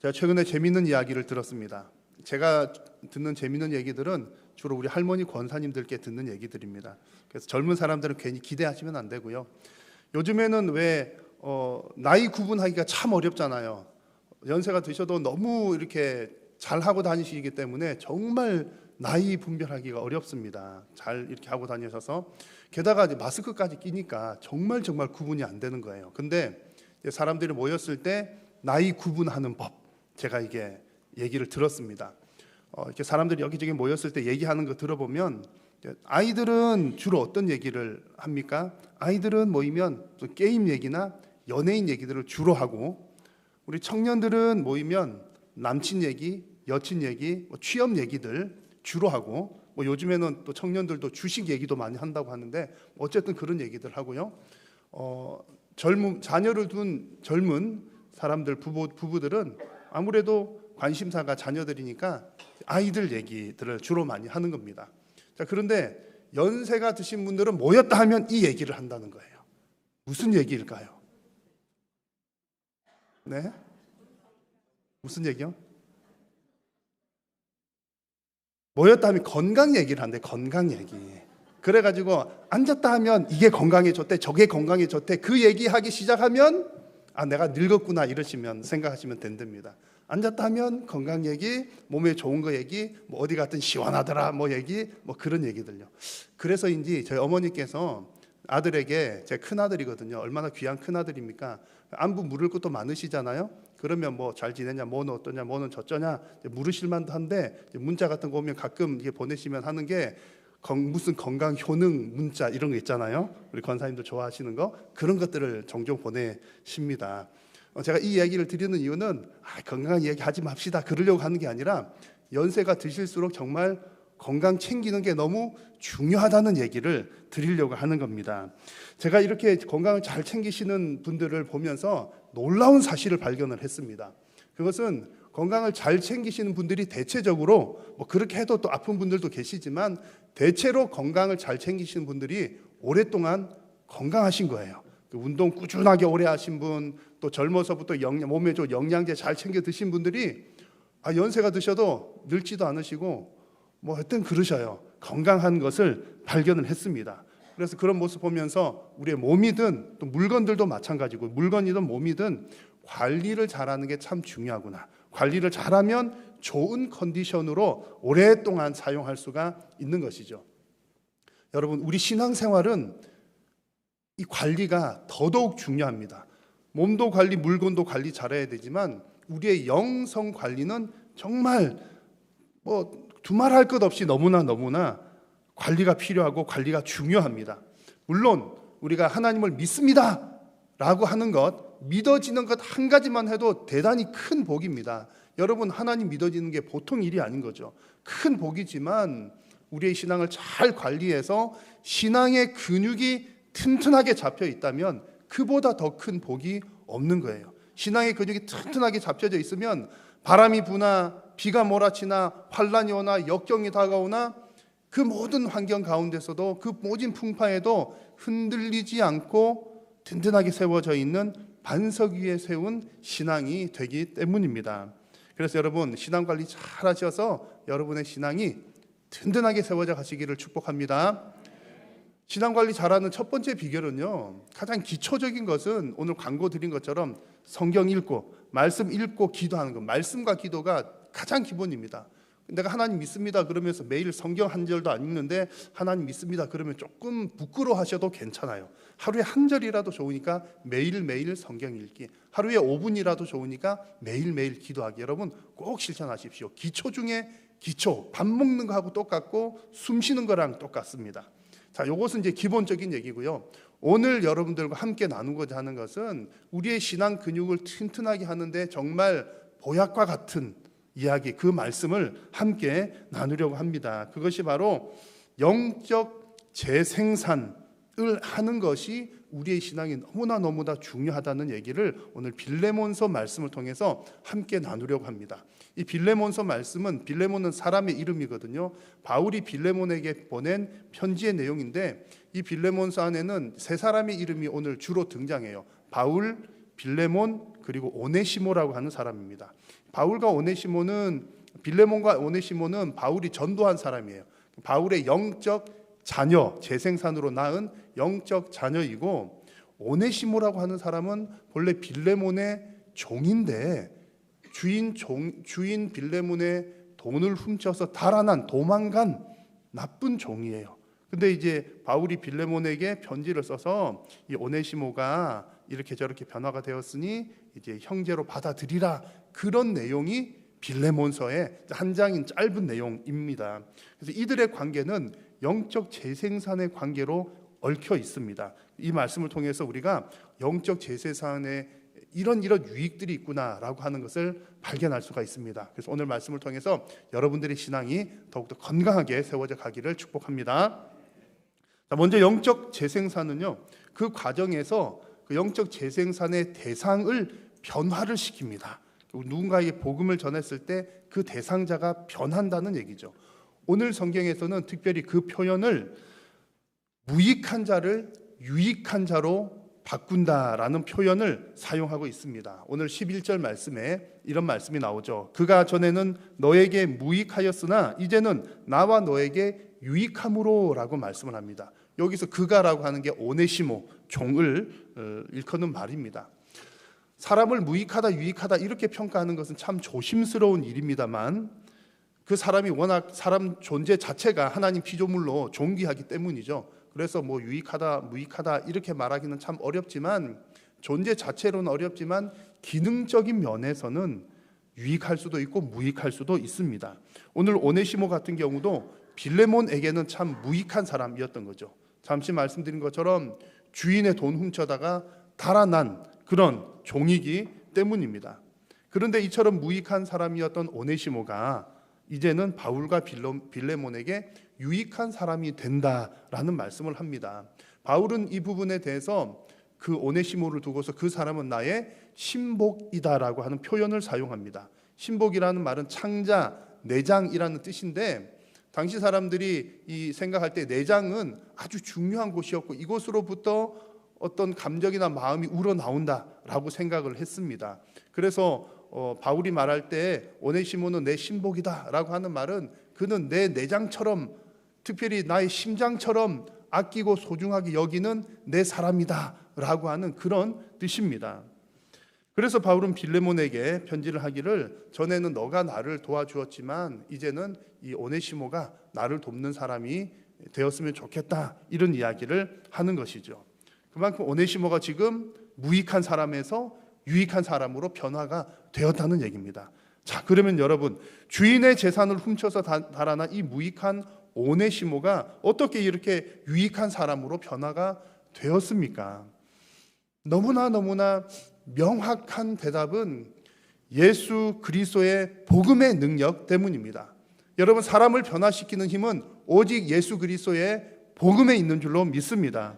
제가 최근에 재미있는 이야기를 들었습니다. 제가 듣는 재미있는 얘기들은 주로 우리 할머니 권사님들께 듣는 얘기들입니다. 그래서 젊은 사람들은 괜히 기대하시면 안 되고요. 요즘에는 왜 나이 구분하기가 참 어렵잖아요. 연세가 드셔도 너무 이렇게 잘하고 다니시기 때문에 정말 나이 분별하기가 어렵습니다. 잘 이렇게 하고 다니셔서 게다가 이제 마스크까지 끼니까 정말 구분이 안 되는 거예요. 근데 사람들이 모였을 때 나이 구분하는 법, 제가 이게 얘기를 들었습니다. 이렇게 사람들이 여기저기 모였을 때 얘기하는 거 들어보면 아이들은 주로 어떤 얘기를 합니까? 아이들은 모이면 게임 얘기나 연예인 얘기들을 주로 하고, 우리 청년들은 모이면 남친 얘기, 여친 얘기, 취업 얘기들 주로 하고, 요즘에는 또 청년들도 주식 얘기도 많이 한다고 하는데 어쨌든 그런 얘기들 하고요. 자녀를 둔 젊은 사람들, 부부들은 아무래도 관심사가 자녀들이니까 아이들 얘기들을 주로 많이 하는 겁니다. 자, 그런데 연세가 드신 분들은 모였다 하면 이 얘기를 한다는 거예요. 무슨 얘기일까요? 네? 무슨 얘기요? 모였다 하면 건강 얘기를 한대. 건강 얘기. 그래가지고 앉았다 하면 이게 건강에 좋대, 저게 건강에 좋대, 그 얘기하기 시작하면 내가 늙었구나 이러시면 생각하시면 된답니다. 앉았다 하면 건강 얘기, 몸에 좋은 거 얘기, 어디 갔든 시원하더라 얘기, 그런 얘기들요. 그래서인지 저희 어머니께서 아들에게, 제 큰아들이거든요. 얼마나 귀한 큰아들입니까? 안부 물을 것도 많으시잖아요. 그러면 잘 지내냐, 뭐는 어떠냐, 뭐는 저쩌냐 물으실 만도 한데, 문자 같은 거 오면 가끔 이게 보내시면 하는 게 무슨 건강 효능 문자 이런 거 있잖아요. 우리 권사님들 좋아하시는 거, 그런 것들을 종종 보내십니다. 제가 이 이야기를 드리는 이유는 건강 이야기 하지 맙시다 그러려고 하는 게 아니라, 연세가 드실수록 정말 건강 챙기는 게 너무 중요하다는 얘기를 드리려고 하는 겁니다. 제가 이렇게 건강을 잘 챙기시는 분들을 보면서 놀라운 사실을 발견을 했습니다. 그것은 건강을 잘 챙기시는 분들이 대체적으로, 그렇게 해도 또 아픈 분들도 계시지만 대체로 건강을 잘 챙기시는 분들이 오랫동안 건강하신 거예요. 운동 꾸준하게 오래 하신 분, 또 젊어서부터 몸에 좀 영양제 잘 챙겨 드신 분들이 연세가 드셔도 늙지도 않으시고 하여튼 그러셔요. 건강한 것을 발견을 했습니다. 그래서 그런 모습 보면서 우리의 몸이든 또 물건들도 마찬가지고, 물건이든 몸이든 관리를 잘하는 게 참 중요하구나. 관리를 잘하면 좋은 컨디션으로 오랫동안 사용할 수가 있는 것이죠. 여러분, 우리 신앙생활은 이 관리가 더더욱 중요합니다. 몸도 관리, 물건도 관리 잘해야 되지만 우리의 영성 관리는 정말 두말할 것 없이 너무나 관리가 필요하고 관리가 중요합니다. 물론 우리가 하나님을 믿습니다 라고 하는 것, 믿어지는 것 한 가지만 해도 대단히 큰 복입니다. 여러분, 하나님 믿어지는 게 보통 일이 아닌 거죠. 큰 복이지만 우리의 신앙을 잘 관리해서 신앙의 근육이 튼튼하게 잡혀 있다면 그보다 더 큰 복이 없는 거예요. 신앙의 근육이 튼튼하게 잡혀져 있으면 바람이 부나 비가 몰아치나 환란이 오나 역경이 다가오나 그 모든 환경 가운데서도, 그 모든 풍파에도 흔들리지 않고 든든하게 세워져 있는 반석 위에 세운 신앙이 되기 때문입니다. 그래서 여러분, 신앙 관리 잘 하셔서 여러분의 신앙이 든든하게 세워져 가시기를 축복합니다. 신앙 관리 잘하는 첫 번째 비결은요, 가장 기초적인 것은 오늘 광고 드린 것처럼 성경 읽고 말씀 읽고 기도하는 것. 말씀과 기도가 가장 기본입니다. 내가 하나님 믿습니다 그러면서 매일 성경 한 절도 안 읽는데 하나님 믿습니다 그러면 조금 부끄러워하셔도 괜찮아요. 하루에 한 절이라도 좋으니까 매일매일 성경 읽기, 하루에 5분이라도 좋으니까 매일매일 기도하기. 여러분 꼭 실천하십시오. 기초 중에 기초. 밥 먹는 거하고 똑같고 숨 쉬는 거랑 똑같습니다. 자, 이것은 이제 기본적인 얘기고요. 오늘 여러분들과 함께 나누고자 하는 것은 우리의 신앙 근육을 튼튼하게 하는데 정말 보약과 같은 이야기, 그 말씀을 함께 나누려고 합니다. 그것이 바로 영적 재생산을 하는 것이 우리의 신앙이 너무나 중요하다는 얘기를 오늘 빌레몬서 말씀을 통해서 함께 나누려고 합니다. 이 빌레몬서 말씀은, 빌레몬은 사람의 이름이거든요. 바울이 빌레몬에게 보낸 편지의 내용인데, 이 빌레몬서 안에는 세 사람의 이름이 오늘 주로 등장해요. 바울, 빌레몬, 그리고 오네시모라고 하는 사람입니다. 바울과 오네시모는 빌레몬과 오네시모는 바울이 전도한 사람이에요. 바울의 영적 자녀, 재생산으로 낳은 영적 자녀이고, 오네시모라고 하는 사람은 본래 빌레몬의 종인데 주인 빌레몬의 돈을 훔쳐서 달아난 도망간 나쁜 종이에요. 근데 이제 바울이 빌레몬에게 편지를 써서 이 오네시모가 이렇게 저렇게 변화가 되었으니 이제 형제로 받아들이라, 그런 내용이 빌레몬서의 한 장인 짧은 내용입니다. 그래서 이들의 관계는 영적 재생산의 관계로 얽혀 있습니다. 이 말씀을 통해서 우리가 영적 재생산의 이런 유익들이 있구나라고 하는 것을 발견할 수가 있습니다. 그래서 오늘 말씀을 통해서 여러분들의 신앙이 더욱더 건강하게 세워져 가기를 축복합니다. 먼저 영적 재생산은요, 그 과정에서 그 영적 재생산의 대상을 변화를 시킵니다. 누군가에게 복음을 전했을 때 그 대상자가 변한다는 얘기죠. 오늘 성경에서는 특별히 그 표현을 무익한 자를 유익한 자로 바꾼다라는 표현을 사용하고 있습니다. 오늘 11절 말씀에 이런 말씀이 나오죠. 그가 전에는 너에게 무익하였으나 이제는 나와 너에게 유익함으로 라고 말씀을 합니다. 여기서 그가라고 하는 게 오네시모, 종을 일컫는 말입니다. 사람을 무익하다 유익하다 이렇게 평가하는 것은 참 조심스러운 일입니다만, 그 사람이 워낙 사람 존재 자체가 하나님 피조물로 존귀하기 때문이죠. 그래서 뭐 유익하다 무익하다 이렇게 말하기는 참 어렵지만, 존재 자체로는 어렵지만 기능적인 면에서는 유익할 수도 있고 무익할 수도 있습니다. 오늘 오네시모 같은 경우도 빌레몬에게는 참 무익한 사람이었던 거죠. 잠시 말씀드린 것처럼 주인의 돈 훔쳐다가 달아난 그런 종이기 때문입니다. 그런데 이처럼 무익한 사람이었던 오네시모가 이제는 바울과 빌레몬에게 유익한 사람이 된다라는 말씀을 합니다. 바울은 이 부분에 대해서 그 오네시모를 두고서 그 사람은 나의 신복이다라고 하는 표현을 사용합니다. 신복이라는 말은 창자, 내장이라는 뜻인데, 당시 사람들이 이 생각할 때 내장은 아주 중요한 곳이었고 이곳으로부터 어떤 감정이나 마음이 우러나온다라고 생각을 했습니다. 그래서 바울이 말할 때 오네시모는 내 신복이다라고 하는 말은 그는 내 내장처럼, 특별히 나의 심장처럼 아끼고 소중하게 여기는 내 사람이다라고 하는 그런 뜻입니다. 그래서 바울은 빌레몬에게 편지를 하기를, 전에는 너가 나를 도와주었지만 이제는 이 오네시모가 나를 돕는 사람이 되었으면 좋겠다, 이런 이야기를 하는 것이죠. 그만큼 오네시모가 지금 무익한 사람에서 유익한 사람으로 변화가 되었다는 얘기입니다. 자, 그러면 여러분, 주인의 재산을 훔쳐서 달아난 이 무익한 오네시모가 어떻게 이렇게 유익한 사람으로 변화가 되었습니까? 너무나 명확한 대답은 예수 그리스도의 복음의 능력 때문입니다. 여러분, 사람을 변화시키는 힘은 오직 예수 그리스도의 복음에 있는 줄로 믿습니다.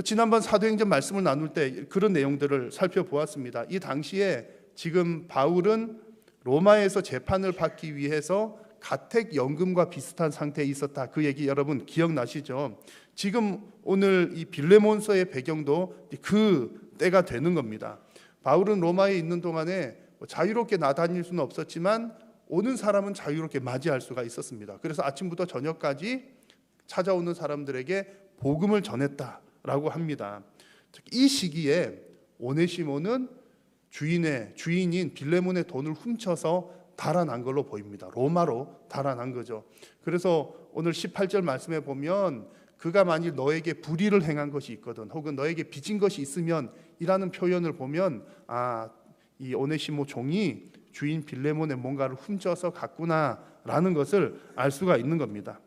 지난번 사도행전 말씀을 나눌 때 그런 내용들을 살펴보았습니다. 이 당시에 지금 바울은 로마에서 재판을 받기 위해서 가택연금과 비슷한 상태에 있었다. 그 얘기 여러분 기억나시죠? 지금 오늘 이 빌레몬서의 배경도 그 때가 되는 겁니다. 바울은 로마에 있는 동안에 자유롭게 나다닐 수는 없었지만 오는 사람은 자유롭게 맞이할 수가 있었습니다. 그래서 아침부터 저녁까지 찾아오는 사람들에게 복음을 전했다라고 합니다. 이 시기에 오네시모는 주인인 빌레몬의 돈을 훔쳐서 달아난 걸로 보입니다. 로마로 달아난 거죠. 그래서 오늘 18절 말씀에 보면 그가 만일 너에게 불의를 행한 것이 있거든, 혹은 너에게 빚진 것이 있으면 이라는 표현을 보면, 이 오네시모 종이 주인 빌레몬의 뭔가를 훔쳐서 갔구나라는 것을 알 수가 있는 겁니다.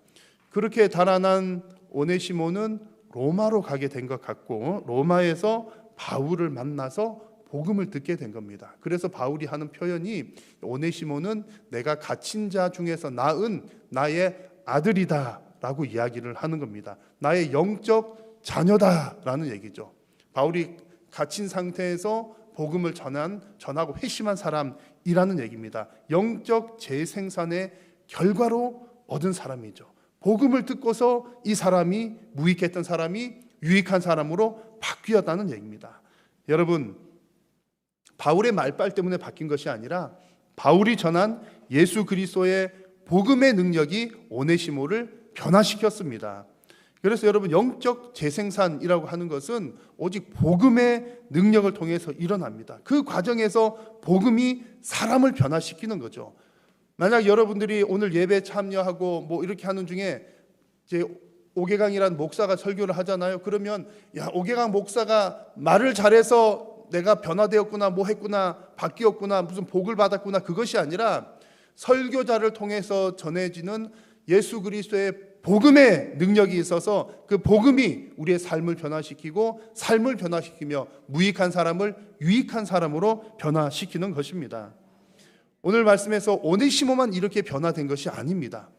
그렇게 달아난 오네시모는 로마로 가게 된 것 같고, 로마에서 바울을 만나서 복음을 듣게 된 겁니다. 그래서 바울이 하는 표현이, 오네시모는 내가 갇힌 자 중에서 낳은 나의 아들이다 라고 이야기를 하는 겁니다. 나의 영적 자녀다라는 얘기죠. 바울이 갇힌 상태에서 복음을 전하고 회심한 사람이라는 얘기입니다. 영적 재생산의 결과로 얻은 사람이죠. 복음을 듣고서 이 사람이, 무익했던 사람이 유익한 사람으로 바뀌었다는 얘기입니다. 여러분, 바울의 말빨 때문에 바뀐 것이 아니라 바울이 전한 예수 그리스도의 복음의 능력이 오네시모를 변화시켰습니다. 그래서 여러분, 영적 재생산이라고 하는 것은 오직 복음의 능력을 통해서 일어납니다. 그 과정에서 복음이 사람을 변화시키는 거죠. 만약 여러분들이 오늘 예배 참여하고 뭐 이렇게 하는 중에 이제 오계강이라는 목사가 설교를 하잖아요. 그러면 야, 오계강 목사가 말을 잘해서 내가 변화되었구나, 뭐 했구나, 바뀌었구나, 무슨 복을 받았구나, 그것이 아니라 설교자를 통해서 전해지는 예수 그리스도의 복음의 능력이 있어서 그 복음이 우리의 삶을 변화시키고 삶을 변화시키며 무익한 사람을 유익한 사람으로 변화시키는 것입니다. 오늘 말씀에서 오네시모만 이렇게 변화된 것이 아닙니다.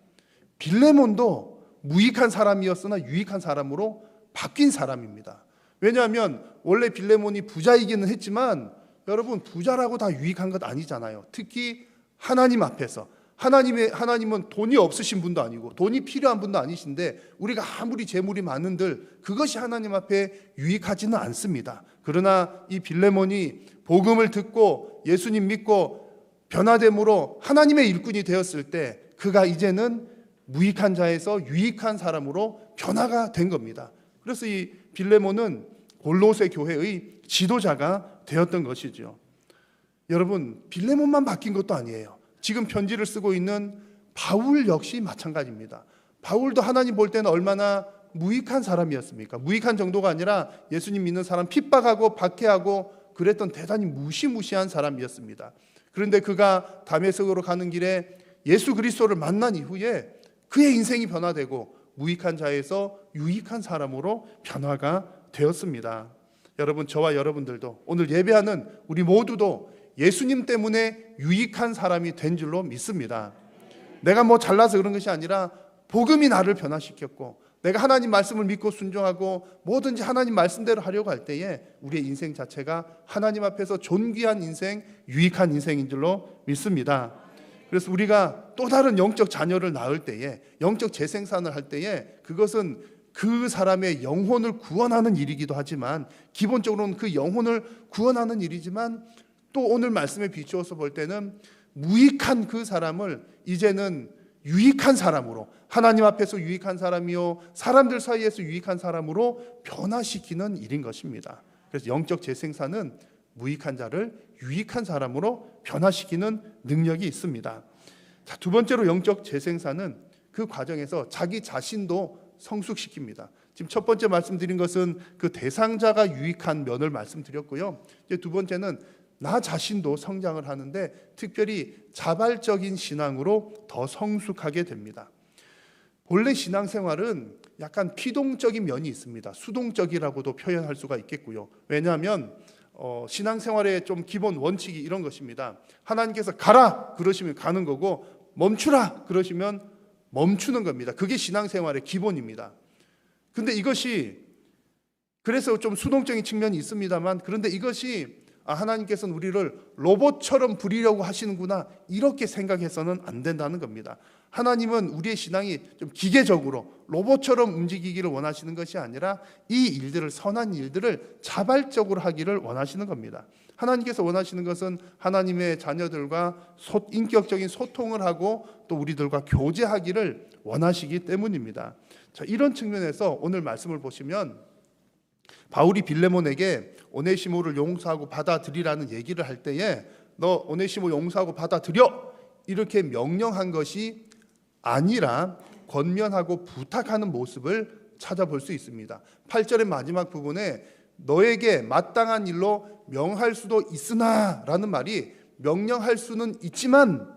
빌레몬도 무익한 사람이었으나 유익한 사람으로 바뀐 사람입니다. 왜냐하면 원래 빌레몬이 부자이기는 했지만 여러분, 부자라고 다 유익한 것 아니잖아요. 특히 하나님 앞에서 하나님은 돈이 없으신 분도 아니고 돈이 필요한 분도 아니신데 우리가 아무리 재물이 많은들 그것이 하나님 앞에 유익하지는 않습니다. 그러나 이 빌레몬이 복음을 듣고 예수님 믿고 변화됨으로 하나님의 일꾼이 되었을 때 그가 이제는 무익한 자에서 유익한 사람으로 변화가 된 겁니다. 그래서 이 빌레몬은 골로새 교회의 지도자가 되었던 것이죠. 여러분, 빌레몬만 바뀐 것도 아니에요. 지금 편지를 쓰고 있는 바울 역시 마찬가지입니다. 바울도 하나님 볼 때는 얼마나 무익한 사람이었습니까? 무익한 정도가 아니라 예수님 믿는 사람 핍박하고 박해하고 그랬던 대단히 무시무시한 사람이었습니다. 그런데 그가 다메섹으로 가는 길에 예수 그리스도를 만난 이후에 그의 인생이 변화되고 무익한 자에서 유익한 사람으로 변화가 되었습니다. 여러분, 저와 여러분들도 오늘 예배하는 우리 모두도 예수님 때문에 유익한 사람이 된 줄로 믿습니다. 내가 뭐 잘나서 그런 것이 아니라 복음이 나를 변화시켰고 내가 하나님 말씀을 믿고 순종하고 뭐든지 하나님 말씀대로 하려고 할 때에 우리의 인생 자체가 하나님 앞에서 존귀한 인생, 유익한 인생인 줄로 믿습니다. 그래서 우리가 또 다른 영적 자녀를 낳을 때에, 영적 재생산을 할 때에 그것은 그 사람의 영혼을 구원하는 일이기도 하지만 기본적으로는 그 영혼을 구원하는 일이지만 또 오늘 말씀에 비추어서 볼 때는 무익한 그 사람을 이제는 유익한 사람으로, 하나님 앞에서 유익한 사람이요 사람들 사이에서 유익한 사람으로 변화시키는 일인 것입니다. 그래서 영적 재생산은 무익한 자를 유익한 사람으로 변화시키는 능력이 있습니다. 자, 두 번째로 영적 재생산은 그 과정에서 자기 자신도 성숙시킵니다. 지금 첫 번째 말씀드린 것은 그 대상자가 유익한 면을 말씀드렸고요. 이제 두 번째는 나 자신도 성장을 하는데 특별히 자발적인 신앙으로 더 성숙하게 됩니다. 본래 신앙생활은 약간 피동적인 면이 있습니다. 수동적이라고도 표현할 수가 있겠고요. 왜냐하면 신앙생활의 좀 기본 원칙이 이런 것입니다. 하나님께서 가라 그러시면 가는 거고 멈추라 그러시면 멈추는 겁니다. 그게 신앙생활의 기본입니다. 근데 이것이 그래서 좀 수동적인 측면이 있습니다만 그런데 이것이 하나님께서는 우리를 로봇처럼 부리려고 하시는구나 이렇게 생각해서는 안 된다는 겁니다. 하나님은 우리의 신앙이 좀 기계적으로 로봇처럼 움직이기를 원하시는 것이 아니라 이 일들을, 선한 일들을 자발적으로 하기를 원하시는 겁니다. 하나님께서 원하시는 것은 하나님의 자녀들과 인격적인 소통을 하고 또 우리들과 교제하기를 원하시기 때문입니다. 자, 이런 측면에서 오늘 말씀을 보시면 바울이 빌레몬에게 오네시모를 용서하고 받아들이라는 얘기를 할 때에 너 오네시모 용서하고 받아들여 이렇게 명령한 것이 아니라 권면하고 부탁하는 모습을 찾아볼 수 있습니다. 8절의 마지막 부분에 너에게 마땅한 일로 명할 수도 있으나 라는 말이 명령할 수는 있지만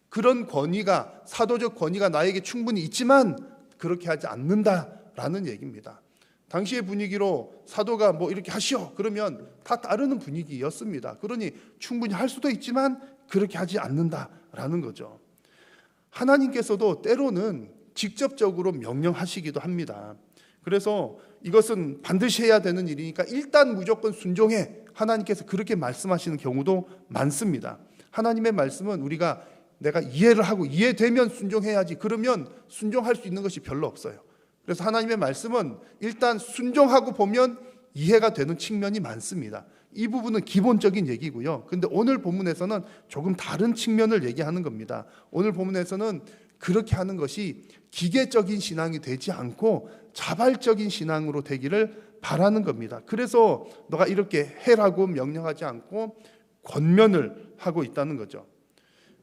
그런 권위가, 사도적 권위가 나에게 충분히 있지만 그렇게 하지 않는다라는 얘기입니다. 당시의 분위기로 사도가 뭐 이렇게 하시오 그러면 다 따르는 분위기였습니다. 그러니 충분히 할 수도 있지만 그렇게 하지 않는다라는 거죠. 하나님께서도 때로는 직접적으로 명령하시기도 합니다. 그래서 이것은 반드시 해야 되는 일이니까 일단 무조건 순종해. 하나님께서 그렇게 말씀하시는 경우도 많습니다. 하나님의 말씀은 우리가 내가 이해를 하고 이해되면 순종해야지 그러면 순종할 수 있는 것이 별로 없어요. 그래서 하나님의 말씀은 일단 순종하고 보면 이해가 되는 측면이 많습니다. 이 부분은 기본적인 얘기고요. 근데 오늘 본문에서는 조금 다른 측면을 얘기하는 겁니다. 오늘 본문에서는 그렇게 하는 것이 기계적인 신앙이 되지 않고 자발적인 신앙으로 되기를 바라는 겁니다. 그래서 너가 이렇게 해라고 명령하지 않고 권면을 하고 있다는 거죠.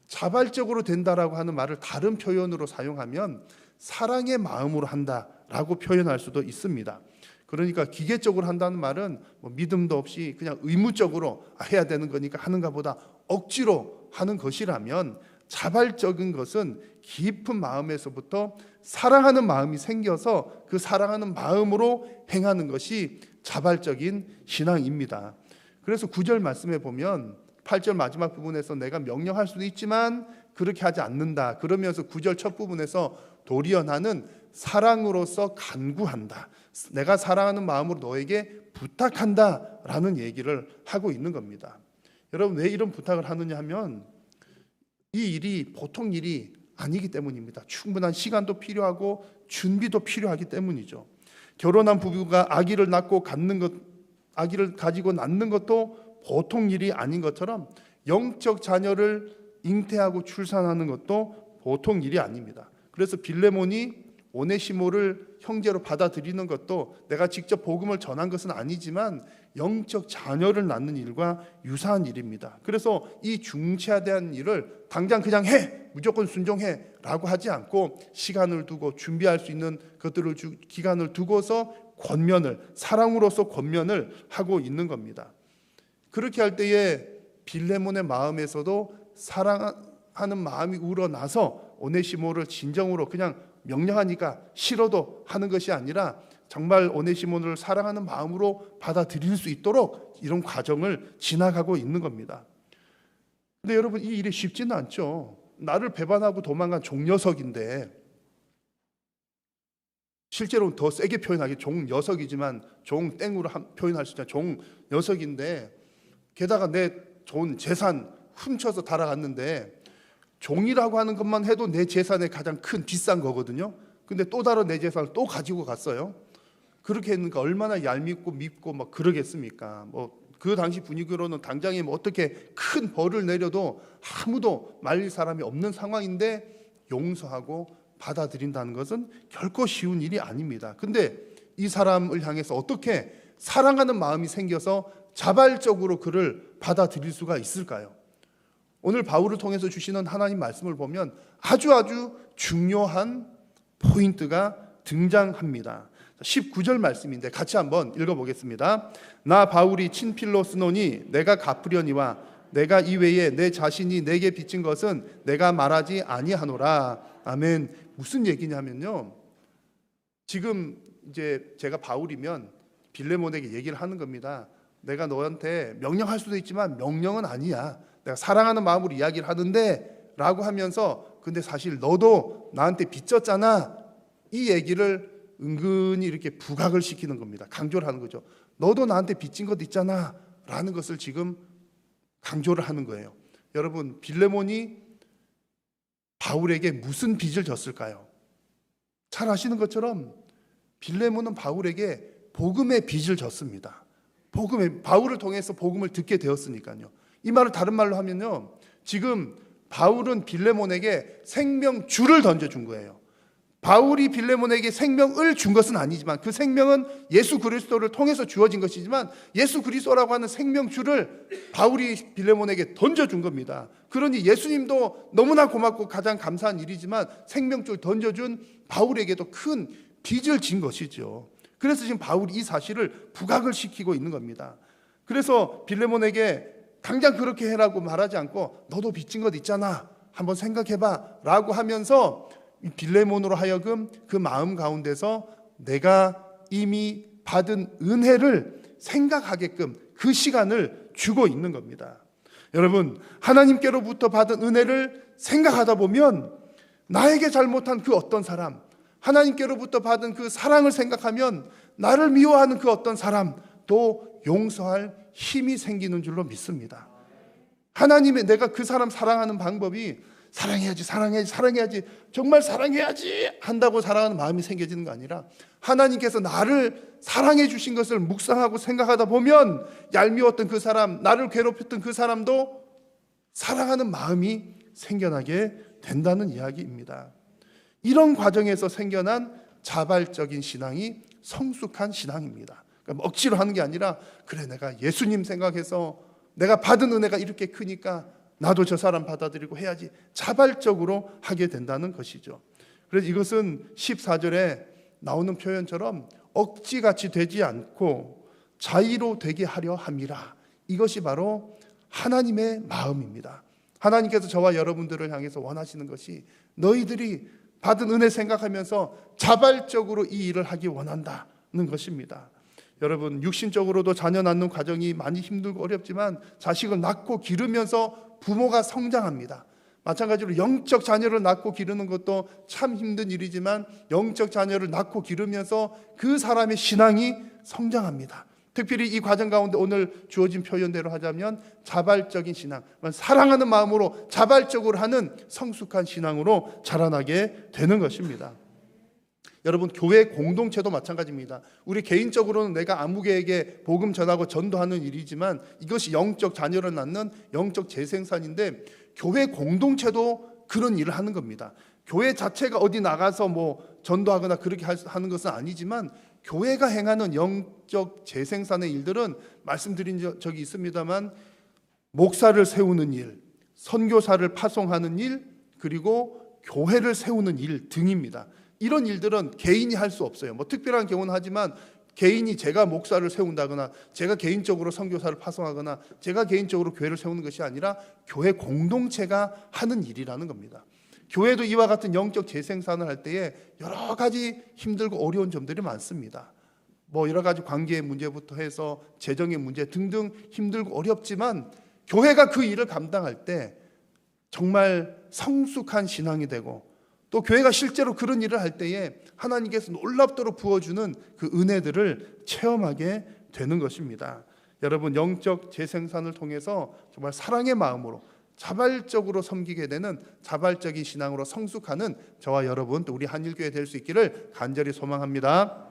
자발적으로 된다라고 하는 말을 다른 표현으로 사용하면 사랑의 마음으로 한다라고 표현할 수도 있습니다. 그러니까 기계적으로 한다는 말은 뭐 믿음도 없이 그냥 의무적으로 해야 되는 거니까 하는가 보다 억지로 하는 것이라면, 자발적인 것은 깊은 마음에서부터 사랑하는 마음이 생겨서 그 사랑하는 마음으로 행하는 것이 자발적인 신앙입니다. 그래서 9절 말씀에 보면 8절 마지막 부분에서 내가 명령할 수도 있지만 그렇게 하지 않는다 그러면서 9절 첫 부분에서 도리어 나는 사랑으로서 간구한다, 내가 사랑하는 마음으로 너에게 부탁한다 라는 얘기를 하고 있는 겁니다. 여러분, 왜 이런 부탁을 하느냐 하면 이 일이 보통 일이 아니기 때문입니다. 충분한 시간도 필요하고 준비도 필요하기 때문이죠. 결혼한 부부가 아기를 가지고 낳는 것도 보통 일이 아닌 것처럼 영적 자녀를 잉태하고 출산하는 것도 보통 일이 아닙니다. 그래서 빌레몬이 오네시모를 형제로 받아들이는 것도 내가 직접 복음을 전한 것은 아니지만 영적 자녀를 낳는 일과 유사한 일입니다. 그래서 이 중차대한 일을 당장 그냥 해, 무조건 순종해 라고 하지 않고 시간을 두고 준비할 수 있는 것들을 기간을 두고서 권면을, 사랑으로서 권면을 하고 있는 겁니다. 그렇게 할 때에 빌레몬의 마음에서도 사랑하는 마음이 우러나서 오네시모를 진정으로 그냥 명령하니까 싫어도 하는 것이 아니라 정말 오네시모를 사랑하는 마음으로 받아들일 수 있도록 이런 과정을 지나가고 있는 겁니다. 근데 여러분, 이 일이 쉽지는 않죠. 나를 배반하고 도망간 종녀석인데, 실제로는 더 세게 표현하기 종녀석이지만 종땡으로 표현할 수 있잖아요. 종녀석인데 게다가 내 좋은 재산 훔쳐서 달아갔는데, 종이라고 하는 것만 해도 내 재산의 가장 큰 비싼 거거든요. 근데 또 다른 내 재산을 또 가지고 갔어요. 그렇게 했으니까 얼마나 얄밉고 밉고 막 그러겠습니까? 그 당시 분위기로는 당장에 어떻게 큰 벌을 내려도 아무도 말릴 사람이 없는 상황인데 용서하고 받아들인다는 것은 결코 쉬운 일이 아닙니다. 근데 이 사람을 향해서 어떻게 사랑하는 마음이 생겨서 자발적으로 그를 받아들일 수가 있을까요? 오늘 바울을 통해서 주시는 하나님 말씀을 보면 아주 중요한 포인트가 등장합니다. 19절 말씀인데 같이 한번 읽어보겠습니다. 나 바울이 친필로 쓰노니 내가 갚으려니와 내가 이외에 내 자신이 내게 빚진 것은 내가 말하지 아니하노라. 아멘. 무슨 얘기냐면요, 지금 이제 제가 바울이면 빌레몬에게 얘기를 하는 겁니다. 내가 너한테 명령할 수도 있지만 명령은 아니야. 내가 사랑하는 마음으로 이야기를 하는데 라고 하면서, 근데 사실 너도 나한테 빚졌잖아. 이 얘기를 은근히 이렇게 부각을 시키는 겁니다. 강조를 하는 거죠. 너도 나한테 빚진 것 있잖아 라는 것을 지금 강조를 하는 거예요. 여러분, 빌레몬이 바울에게 무슨 빚을 졌을까요? 잘 아시는 것처럼 빌레몬은 바울에게 복음의 빚을 졌습니다. 바울을 통해서 복음을 듣게 되었으니까요. 이 말을 다른 말로 하면요, 지금 바울은 빌레몬에게 생명줄을 던져준 거예요. 바울이 빌레몬에게 생명을 준 것은 아니지만 그 생명은 예수 그리스도를 통해서 주어진 것이지만 예수 그리스도라고 하는 생명줄을 바울이 빌레몬에게 던져준 겁니다. 그러니 예수님도 너무나 고맙고 가장 감사한 일이지만 생명줄 던져준 바울에게도 큰 빚을 진 것이죠. 그래서 지금 바울이 이 사실을 부각을 시키고 있는 겁니다. 그래서 빌레몬에게 당장 그렇게 해라고 말하지 않고 너도 빚진 것 있잖아, 한번 생각해봐 라고 하면서 빌레몬으로 하여금 그 마음 가운데서 내가 이미 받은 은혜를 생각하게끔 그 시간을 주고 있는 겁니다. 여러분, 하나님께로부터 받은 은혜를 생각하다 보면 나에게 잘못한 그 어떤 사람, 하나님께로부터 받은 그 사랑을 생각하면 나를 미워하는 그 어떤 사람도 용서할 힘이 생기는 줄로 믿습니다. 하나님의, 내가 그 사람 사랑하는 방법이 사랑해야지, 사랑해야지, 사랑해야지, 정말 사랑해야지 한다고 살아가는 마음이 생겨지는 거 아니라 하나님께서 나를 사랑해 주신 것을 묵상하고 생각하다 보면 얄미웠던 그 사람, 나를 괴롭혔던 그 사람도 사랑하는 마음이 생겨나게 된다는 이야기입니다. 이런 과정에서 생겨난 자발적인 신앙이 성숙한 신앙입니다. 그러니까 억지로 하는 게 아니라 그래, 내가 예수님 생각해서 내가 받은 은혜가 이렇게 크니까 나도 저 사람 받아들이고 해야지, 자발적으로 하게 된다는 것이죠. 그래서 이것은 14절에 나오는 표현처럼 억지같이 되지 않고 자의로 되게 하려 함이라. 이것이 바로 하나님의 마음입니다. 하나님께서 저와 여러분들을 향해서 원하시는 것이 너희들이 받은 은혜 생각하면서 자발적으로 이 일을 하기 원한다는 것입니다. 여러분, 육신적으로도 자녀 낳는 과정이 많이 힘들고 어렵지만 자식을 낳고 기르면서 부모가 성장합니다. 마찬가지로 영적 자녀를 낳고 기르는 것도 참 힘든 일이지만 영적 자녀를 낳고 기르면서 그 사람의 신앙이 성장합니다. 특별히 이 과정 가운데 오늘 주어진 표현대로 하자면 자발적인 신앙, 사랑하는 마음으로 자발적으로 하는 성숙한 신앙으로 자라나게 되는 것입니다. 여러분, 교회 공동체도 마찬가지입니다. 우리 개인적으로는 내가 아무개에게 복음 전하고 전도하는 일이지만 이것이 영적 자녀를 낳는 영적 재생산인데 교회 공동체도 그런 일을 하는 겁니다. 교회 자체가 어디 나가서 뭐 전도하거나 그렇게 하는 것은 아니지만 교회가 행하는 영적 재생산의 일들은 말씀드린 적이 있습니다만 목사를 세우는 일, 선교사를 파송하는 일, 그리고 교회를 세우는 일 등입니다. 이런 일들은 개인이 할 수 없어요. 뭐 특별한 경우는 하지만 개인이 제가 목사를 세운다거나 제가 개인적으로 선교사를 파송하거나 제가 개인적으로 교회를 세우는 것이 아니라 교회 공동체가 하는 일이라는 겁니다. 교회도 이와 같은 영적 재생산을 할 때에 여러 가지 힘들고 어려운 점들이 많습니다. 뭐 여러 가지 관계의 문제부터 해서 재정의 문제 등등 힘들고 어렵지만 교회가 그 일을 감당할 때 정말 성숙한 신앙이 되고 또 교회가 실제로 그런 일을 할 때에 하나님께서 놀랍도록 부어주는 그 은혜들을 체험하게 되는 것입니다. 여러분, 영적 재생산을 통해서 정말 사랑의 마음으로 자발적으로 섬기게 되는 자발적인 신앙으로 성숙하는 저와 여러분 또 우리 한일교회 될 수 있기를 간절히 소망합니다.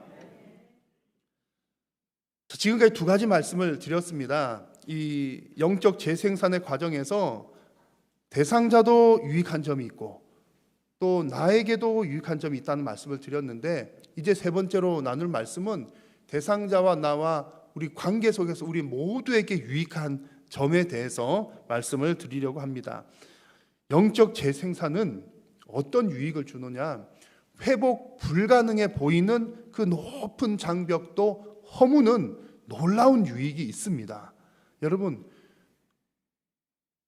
지금까지 두 가지 말씀을 드렸습니다. 이 영적 재생산의 과정에서 대상자도 유익한 점이 있고 또 나에게도 유익한 점이 있다는 말씀을 드렸는데 이제 세 번째로 나눌 말씀은 대상자와 나와 우리 관계 속에서 우리 모두에게 유익한 점에 대해서 말씀을 드리려고 합니다. 영적 재생산은 어떤 유익을 주느냐? 회복 불가능해 보이는 그 높은 장벽도 허무는 놀라운 유익이 있습니다. 여러분,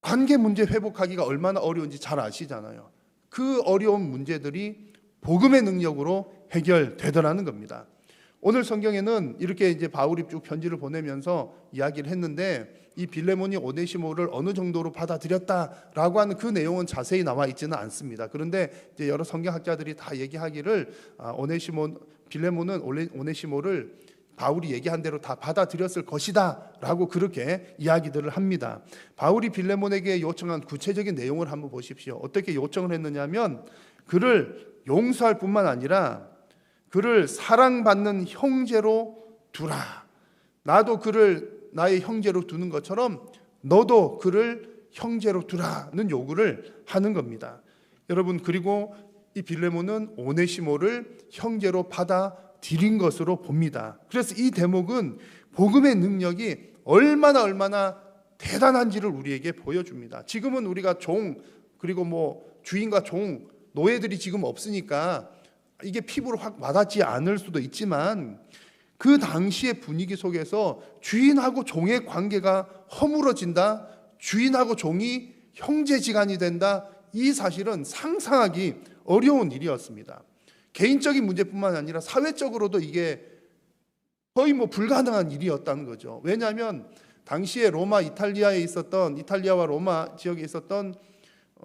관계 문제 회복하기가 얼마나 어려운지 잘 아시잖아요. 그 어려운 문제들이 복음의 능력으로 해결되더라는 겁니다. 오늘 성경에는 이렇게 이제 바울이 쭉 편지를 보내면서 이야기를 했는데 이 빌레몬이 오네시모를 어느 정도로 받아들였다라고 하는 그 내용은 자세히 나와 있지는 않습니다. 그런데 이제 여러 성경학자들이 다 얘기하기를 빌레몬은 오네시모를 바울이 얘기한 대로 다 받아들였을 것이다 라고 그렇게 이야기들을 합니다. 바울이 빌레몬에게 요청한 구체적인 내용을 한번 보십시오. 어떻게 요청을 했느냐면 그를 용서할 뿐만 아니라 그를 사랑받는 형제로 두라. 나도 그를 나의 형제로 두는 것처럼 너도 그를 형제로 두라는 요구를 하는 겁니다. 여러분, 그리고 이 빌레몬은 오네시모를 형제로 받아들인 것으로 봅니다. 그래서 이 대목은 복음의 능력이 얼마나 대단한지를 우리에게 보여줍니다. 지금은 우리가 종 그리고 뭐 주인과 종 노예들이 지금 없으니까 이게 피부로 확 와닿지 않을 수도 있지만 그 당시의 분위기 속에서 주인하고 종의 관계가 허물어진다, 주인하고 종이 형제지간이 된다, 이 사실은 상상하기 어려운 일이었습니다. 개인적인 문제뿐만 아니라 사회적으로도 이게 거의 뭐 불가능한 일이었다는 거죠. 왜냐하면 당시에 이탈리아와 로마 지역에 있었던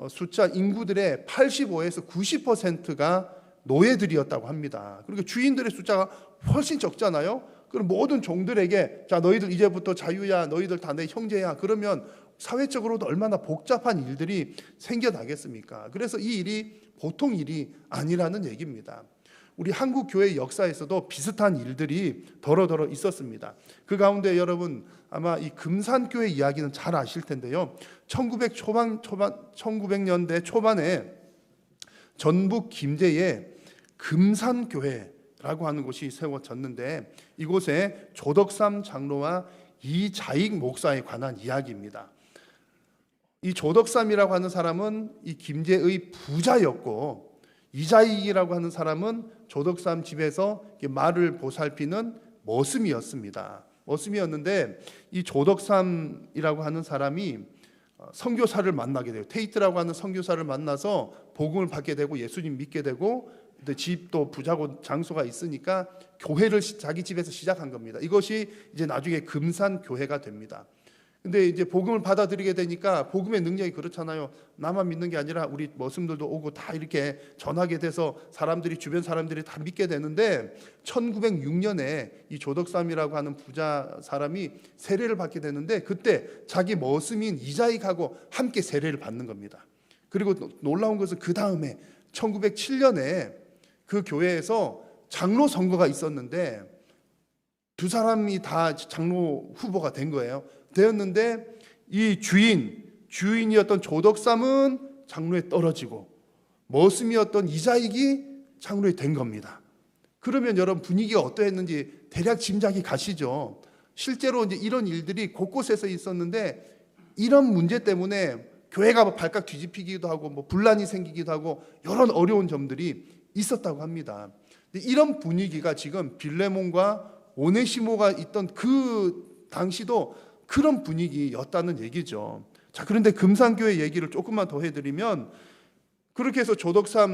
숫자 인구들의 85에서 90%가 노예들이었다고 합니다. 그러니까 주인들의 숫자가 훨씬 적잖아요. 그럼 모든 종들에게 자, 너희들 이제부터 자유야, 너희들 다 내 형제야, 그러면 사회적으로도 얼마나 복잡한 일들이 생겨나겠습니까? 그래서 이 일이 보통 일이 아니라는 얘기입니다. 우리 한국 교회 역사에서도 비슷한 일들이 더러더러 있었습니다. 그 가운데 여러분 아마 이 금산교회 이야기는 잘 아실 텐데요. 1900년대 초반에 전북 김제에 금산교회라고 하는 곳이 세워졌는데 이곳에 조덕삼 장로와 이자익 목사에 관한 이야기입니다. 이 조덕삼이라고 하는 사람은 이 김제의 부자였고 이자익이라고 하는 사람은 조덕삼 집에서 말을 보살피는 머슴이었습니다. 머슴이었는데 이 조덕삼이라고 하는 사람이 선교사를 만나게 돼요. 테이트라고 하는 선교사를 만나서 복음을 받게 되고 예수님 믿게 되고 집도 부자고 장소가 있으니까 교회를 자기 집에서 시작한 겁니다. 이것이 이제 나중에 금산교회가 됩니다. 근데 이제 복음을 받아들이게 되니까 복음의 능력이 그렇잖아요. 나만 믿는 게 아니라 우리 머슴들도 오고 다 이렇게 전하게 돼서 사람들이 주변 사람들이 다 믿게 되는데 1906년에 이 조덕삼이라고 하는 부자 사람이 세례를 받게 되는데 그때 자기 머슴인 이자익하고 함께 세례를 받는 겁니다. 그리고 놀라운 것은 그 다음에 1907년에 그 교회에서 장로 선거가 있었는데 두 사람이 다 장로 후보가 된 거예요. 되었는데 이 주인이었던 조덕삼은 장로에 떨어지고 머슴이었던 이자익이 장로에 된 겁니다. 그러면 여러분 분위기가 어떠했는지 대략 짐작이 가시죠. 실제로 이제 이런 일들이 곳곳에서 있었는데 이런 문제 때문에 교회가 발칵 뒤집히기도 하고 뭐 분란이 생기기도 하고 여러 어려운 점들이 있었다고 합니다. 이런 분위기가 지금 빌레몬과 오네시모가 있던 그 당시도 그런 분위기였다는 얘기죠. 자, 그런데 금산교회 얘기를 조금만 더 해드리면 그렇게 해서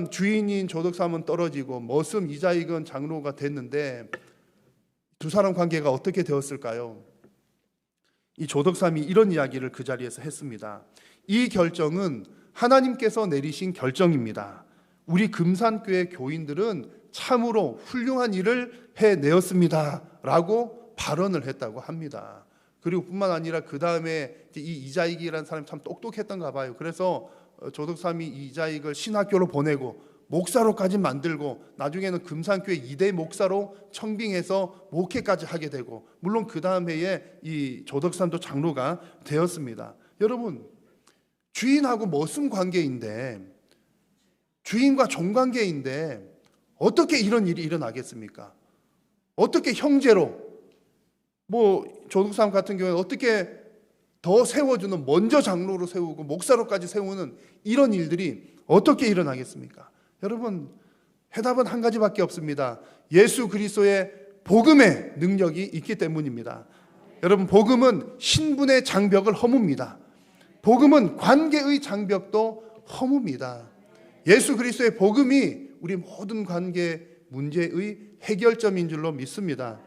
주인인 조덕삼은 떨어지고 머슴 이자익은 장로가 됐는데 두 사람 관계가 어떻게 되었을까요? 이 조덕삼이 이런 이야기를 그 자리에서 했습니다. 이 결정은 하나님께서 내리신 결정입니다. 우리 금산교회 교인들은 참으로 훌륭한 일을 해내었습니다 라고 발언을 했다고 합니다. 그리고 뿐만 아니라 그 다음에 이 이자익이라는 사람이 참 똑똑했던가 봐요. 그래서 조덕삼이 이자익을 신학교로 보내고 목사로까지 만들고 나중에는 금산교회 2대 목사로 청빙해서 목회까지 하게 되고 물론 그 다음 해에 이 조덕삼도 장로가 되었습니다. 여러분 주인하고 머슴 관계인데 주인과 종 관계인데 어떻게 이런 일이 일어나겠습니까? 어떻게 형제로 조덕삼 같은 경우는 어떻게 더 세워주는 먼저 장로로 세우고 목사로까지 세우는 이런 일들이 어떻게 일어나겠습니까? 여러분 해답은 한 가지밖에 없습니다. 예수 그리스도의 복음의 능력이 있기 때문입니다. 여러분 복음은 신분의 장벽을 허뭅니다. 복음은 관계의 장벽도 허뭅니다. 예수 그리스도의 복음이 우리 모든 관계 문제의 해결점인 줄로 믿습니다.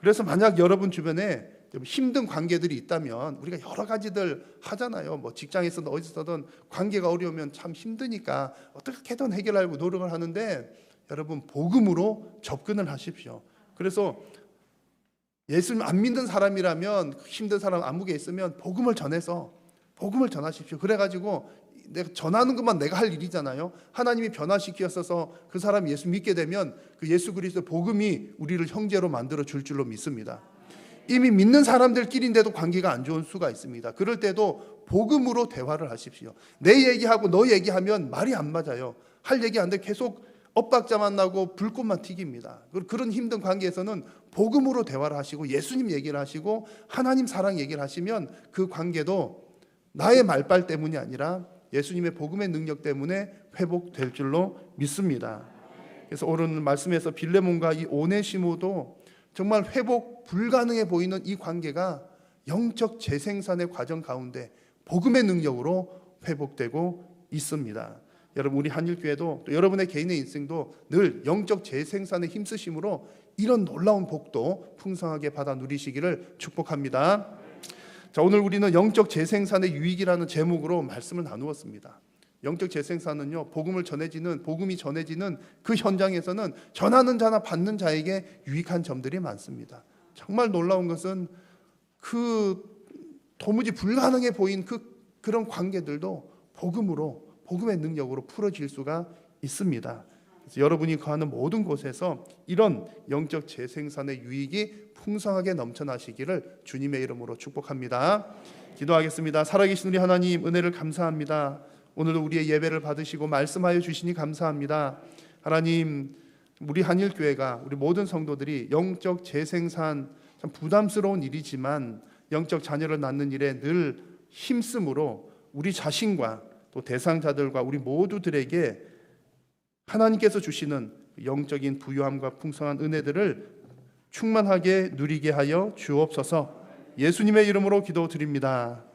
그래서 만약 여러분 주변에 힘든 관계들이 있다면 우리가 여러 가지들 하잖아요. 뭐 직장에서든 어디서든 관계가 어려우면 참 힘드니까 어떻게든 해결하려고 노력을 하는데 여러분 복음으로 접근을 하십시오. 그래서 예수님 안 믿는 사람이라면 힘든 사람 아무게 있으면 복음을 전하십시오. 그래가지고 내가 전하는 것만 내가 할 일이잖아요. 하나님이 변화시키셔서 그 사람이 예수 믿게 되면 그 예수 그리스도 복음이 우리를 형제로 만들어 줄 줄로 믿습니다. 이미 믿는 사람들끼리인데도 관계가 안 좋은 수가 있습니다. 그럴 때도 복음으로 대화를 하십시오. 내 얘기하고 너 얘기하면 말이 안 맞아요. 할 얘기 안 돼 계속 엇박자만 나고 불꽃만 튀깁니다. 그런 힘든 관계에서는 복음으로 대화를 하시고 예수님 얘기를 하시고 하나님 사랑 얘기를 하시면 그 관계도 나의 말빨 때문이 아니라 예수님의 복음의 능력 때문에 회복될 줄로 믿습니다. 그래서 오늘 말씀에서 빌레몬과 이 오네시모도 정말 회복 불가능해 보이는 이 관계가 영적 재생산의 과정 가운데 복음의 능력으로 회복되고 있습니다. 여러분 우리 한일교회도 또 여러분의 개인의 인생도 늘 영적 재생산에 힘쓰심으로 이런 놀라운 복도 풍성하게 받아 누리시기를 축복합니다. 자, 오늘 우리는 영적 재생산의 유익이라는 제목으로 말씀을 나누었습니다. 영적 재생산은요, 복음이 전해지는 그 현장에서는 전하는 자나 받는 자에게 유익한 점들이 많습니다. 정말 놀라운 것은 그 도무지 불가능해 보인 그런 관계들도 복음의 능력으로 풀어질 수가 있습니다. 그래서 여러분이 거하는 모든 곳에서 이런 영적 재생산의 유익이 풍성하게 넘쳐나시기를 주님의 이름으로 축복합니다. 기도하겠습니다. 살아계신 우리 하나님, 은혜를 감사합니다. 오늘도 우리의 예배를 받으시고 말씀하여 주시니 감사합니다. 하나님, 우리 한일교회가, 우리 모든 성도들이 영적 재생산, 참 부담스러운 일이지만 영적 자녀를 낳는 일에 늘 힘쓰므로 우리 자신과 또 대상자들과 우리 모두들에게 하나님께서 주시는 영적인 부유함과 풍성한 은혜들을 충만하게 누리게 하여 주옵소서. 예수님의 이름으로 기도드립니다.